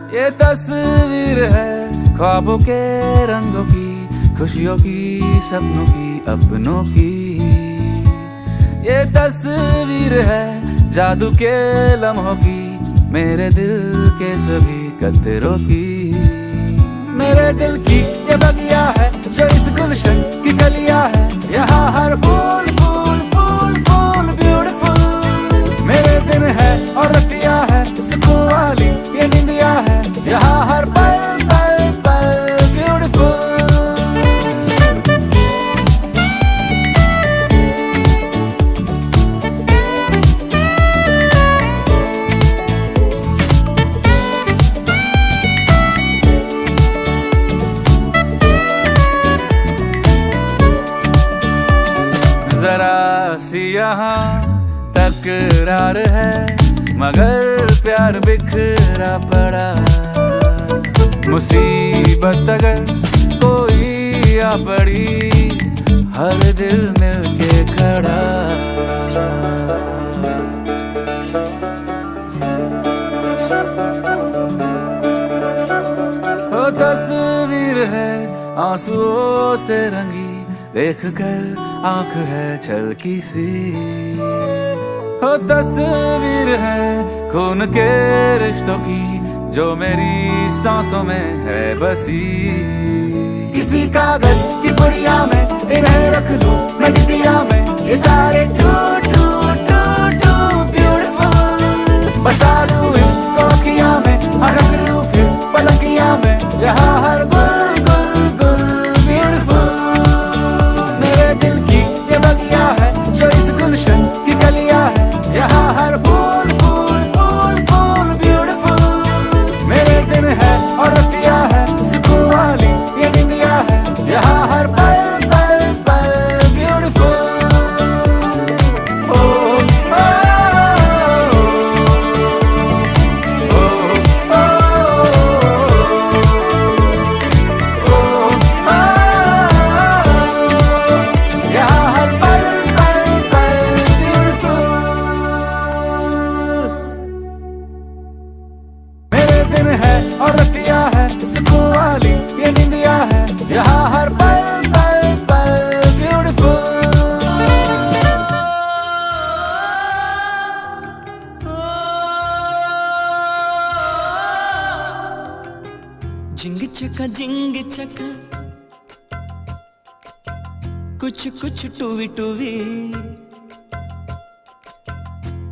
ये तस्वीर है ख्वाबों के रंगों की, खुशियों की, सपनों की, अपनों की। ये तस्वीर है जादू के लम्हों की, मेरे दिल के सभी कतरों की। मेरे दिल की ये बगिया है जो इस गुलशन की कलिया है, यहाँ हर फूल फूल फूल फूल ब्यूटीफुल। मेरे दिन है और रतिया है, सुकून वाली ये निंदिया है, यहाँ हर पल पल पल ब्यूटीफुल। जरा सी यहाँ तकरार है, मगर प्यार बिखरा पड़ा। मुसीबत अगर कोई आ पड़ी, हर दिल मिलके खड़ा। वो तस्वीर है आंसुओं से रंगी, देख कर आंख है छलकी सी। हो तस्वीर है खून के रिश्तों की, जो मेरी सांसों में है बसी। किसी कागज की पुड़िया में इन्हें रख लूं मैं डिबिया में, ये सारे too too too too beautiful. बसा लूं इनको अखियां में, रख लूं फिर पलकियां में, यहाँ हर गुल गुल गुल ब्यूटीफुल। मेरे दिल की ये बगिया है जो इस गुलशन की कलिया है, यहाँ हर फूल फूल फूल फूल ब्यूटीफुल। मेरे दिन है और रतिया है, सुकून वाली ये निंदिया है, यहाँ हर पल पल पल ब्यूटीफुल। दिन है और रतिया है, सुकून वाली ये निंदिया है, यहाँ हर पल पल पल ब्यूटीफुल। जिंग चका कुछ कुछ टूवी टूवी।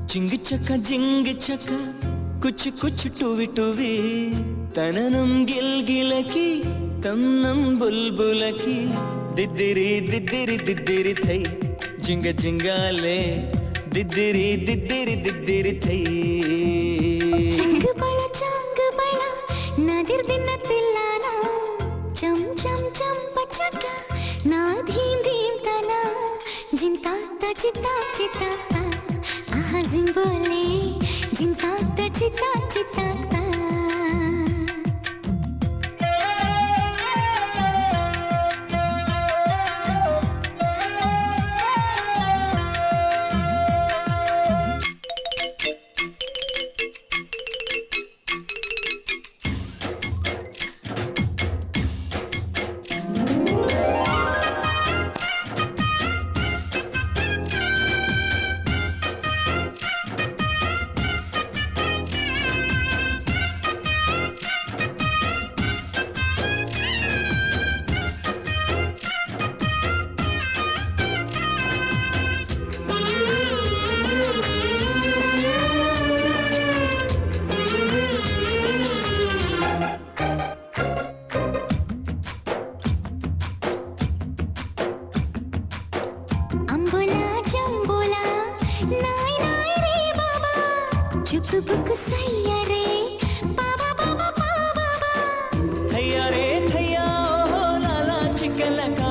जिंग चका कुछ कुछ टूवी टूवी। तननम गिलगिलकी तन्नम बुलबुलकी। दिद्दिरी दिद्दिरी दिद्दिरी थई जिंग जिंगाले। दिद्दिरी दिद्दिरी दिद्दिरी थई। चंग बड़ा नादिर दिन तिल्लाना। चम चम चम पचका ना धीम धीम तना। जिंता ता चिता चिता ता आहा जिंबोले। जिंता ता चिता चिता ता। चुक बुक सैया रे बाबा बाबा बाबा। थैया रे थैया ओ लाला चिकलका।